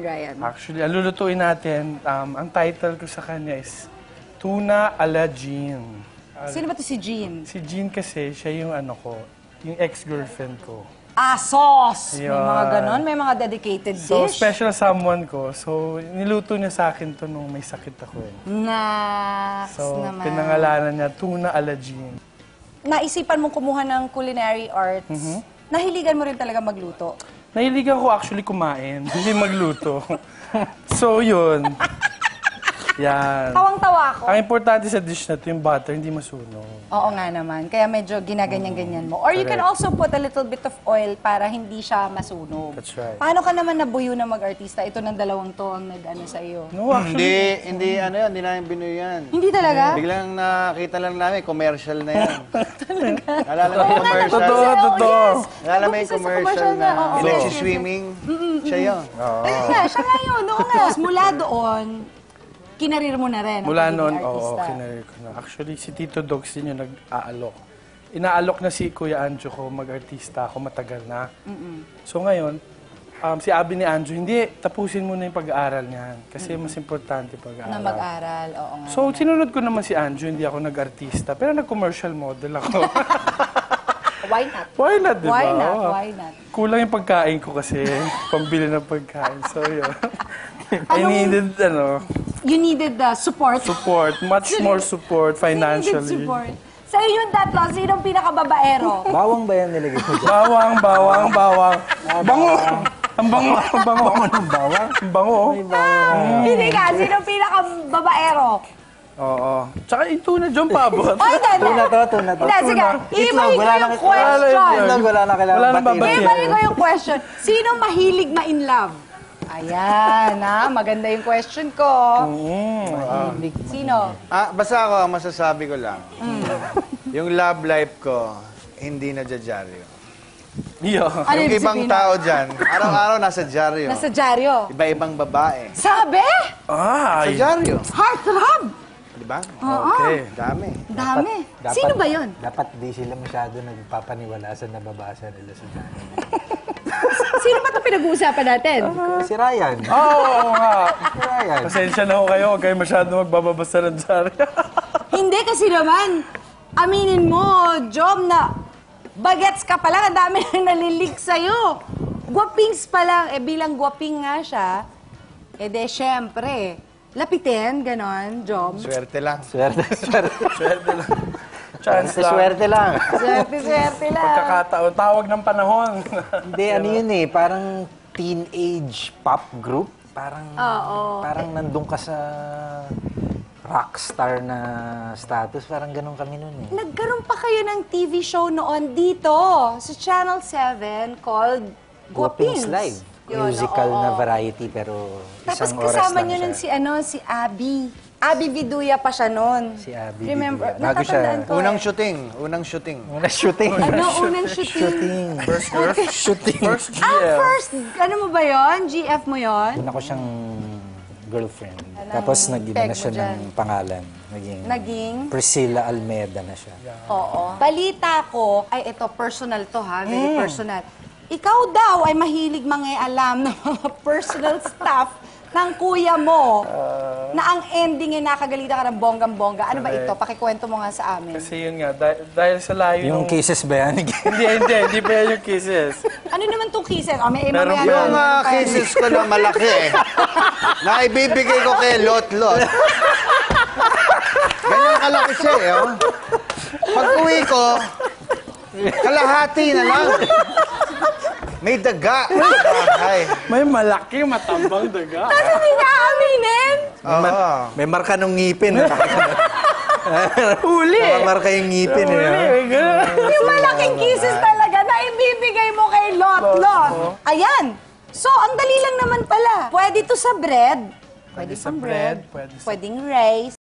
Ryan? Actually, ang lulutuin natin, ang title ko sa kanya is Tuna ala Jean. Sino ba to si Jean? Si Jean kasi, siya yung yung ex-girlfriend ko. Sauce! May Yun. mga ganon, may mga dedicated So, dish. special someone ko. So, niluto niya sa akin to nung may sakit ako eh. Naks So, naman. pinangalanan niya Tuna ala Jean. Naisipan mong kumuha ng culinary arts. Nahiligan mo rin talaga magluto. Nahiligan ko actually kumain, hindi magluto. So, yun. Yan. Tawang-tawa ako. Ang importante sa dish na to, yung butter, hindi masunog. Oo nga naman. Kaya medyo ginaganyan-ganyan mo. Or you can also put a little bit of oil para hindi siya masunog. That's right. Paano ka naman nabuyo na mag-artista? Ito ng dalawang to ang nag-ano sa iyo. No, actually. Hindi ano yan, hindi namin binuy yan. Hindi talaga? Biglang nakita lang namin, commercial na yan. Alala mo yung commercial? Totoo. Alala mo yung Isa sa commercial na oo. electri-swimming? Siya yun. Ayun nga, siya nga yun. Oo nga. Mula doon, kinarir mo na rin. ang Mula pagiging noon, artista. kinarir ko na. Actually, si Tito Dogs din yung nag-aalok. Inaalok na si Kuya Anjo ko, mag-artista ako, matagal na. So ngayon, si Abby ni Anjo, hindi, tapusin mo na yung pag-aaral niyan. Kasi mas importante pag-aaral. Na mag-aral, oo nga. So, sinunod ko naman si Anjo, hindi ako nag-artista. Pero nag-commercial model ako. Why not? Why not, di ba? Why not? Oo. Why not? Kulang yung pagkain ko kasi. Pambili ng pagkain. So, yun. I needed, You needed the support. support. Much more support You needed financially. support. Sa'yo yung tatlo, sinong pinakababaero? Bawang ba yan nilagay mo dyan? Bawang. Bango! Ang bango. Ng bawang? Ang bango. Hindi ka, sinong pinakababaero? Oo. Tsaka ito na dyan paabot. Ay, Tuna to. Hindi, sige. Ibalik ko wala yung na- question. Itlog, wala na kailangan Wala nang batiin. babatiin. Ibalik ko yung question. Sino mahilig ma-in love? Ayan, maganda yung question ko. Sino? Basta ako, ang masasabi ko lang. Yung love life ko, hindi na dyaryo. Iyo. Ano Yung ibig ibang sabihin? tao dyan, araw-araw nasa dyaryo. Nasa dyaryo. Iba-ibang babae. Sabi? Sa Ay. dyaryo. Heartthrob. Di ba? Okay. Dami. Dami. Sino ba yun? Dapat di sila masyado nagpapaniwala sa nababasa nila sa dyan. Sino ba ito pinag-uusapan natin? Si Ryan. Oo nga. Si Ryan. Pasensya na ho kayo. Huwag kayo masyado magbababasa ng dyaryo. Hindi kasi naman, aminin mo, Jom, na bagets ka pa lang, ang dami nang nalilig sa'yo. Guwapings pa lang, bilang guwaping nga siya, syempre, lapitin, ganon, Jom. Swerte lang. Swerte lang. Chance lang. Swerte lang. Swerte lang. Pagkakataon. Tawag ng panahon. Hindi, ano yun eh, parang teenage pop group. Parang nandun ka sa rockstar na status. Parang ganun kami nun eh. Nagkaroon pa kayo ng TV show noon dito, sa Channel 7, called Guwapings Guwapings. Live. Yun, Musical oo. na variety pero Tapos isang oras kasama lang nyo siya. nun si Abby. Abby Viduya pa siya noon. Si Abby Remember? Viduya. Bago siya- Natatandaan ko Unang eh. shooting. Unang shooting. Una shooting. Ano, unang shooting? Shooting. First GL. First, ano mo ba yon? GF mo yon? Una ko siyang girlfriend. Anong Tapos nag-iba peg na mo siya dyan? ng pangalan. Naging? Priscilla Almeida na siya. Oo. Balita ko, ay ito, personal to ha, very personal. Ikaw daw ay mahilig mangialam ng mga personal stuff ng kuya mo na ang ending ay nakagalitan ka ng bonggang-bongga. Ano ba ito? Pakikwento mo nga sa amin. Kasi yun nga, dahil sa layo Yung nung- cases ba yan? Hindi pa yan yung kisses. Ano naman itong kisses? O, may Meron mamaya ba? Yung meron pa yan. cases ko na malaki eh. Na ibibigay ko kay Lot-Lot. Ganyan kalaki siya eh. Oh. Pag uwi ko, kalahati na lang. May daga. Ay. May malaki, matambang daga. Tapos hindi niya aminin? Oo. May marka nung ngipin. Huli! Marka yung ngipin eh. Huli, may ganun. Yung malaking kisses talaga na ibibigay mo kay Lot-Lot. Ayan. So, ang dali lang naman pala. Pwede to sa bread. Pwede sa bread. Pwede sa Pwedeng rice.